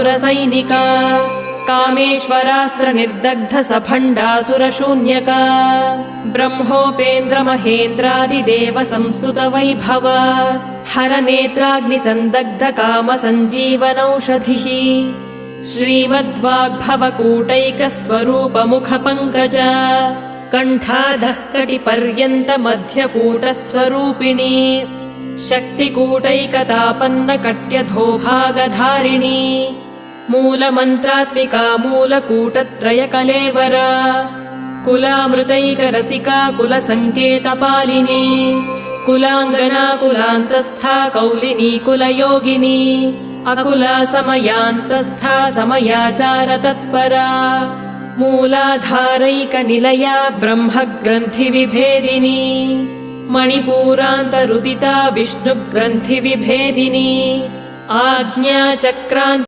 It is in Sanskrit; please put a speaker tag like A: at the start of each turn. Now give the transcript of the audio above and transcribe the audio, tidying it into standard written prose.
A: सुरसैनिका कामेश्वरास्त्र निर्दग्ध सभण्डासुरशून्यका ब्रह्मोपेन्द्र महेन्द्रादिदेव संस्तुत वैभव हरनेत्राग्निसन्दग्ध काम सञ्जीवनौषधिः श्रीमद्वाग्भवकूटैक स्वरूप मुख पङ्कज कण्ठाधः कटिपर्यन्त मध्यकूटस्वरूपिणी शक्तिकूटैकतापन्न कट्यधोभागधारिणी मूलमन्त्रात्मिका मूलकूटत्रयकलेवरा कुलामृतैकरसिका कुलसङ्केतपालिनी कुलाङ्गना कुलान्तस्था कौलिनी कुलयोगिनी अकुला समयान्तस्था समयाचारतत्परा मूलाधारैकनिलया ब्रह्मग्रन्थिविभेदिनी मणिपूरान्तरुदिता विष्णुग्रन्थिविभेदिनी आज्ञाचक्रान्त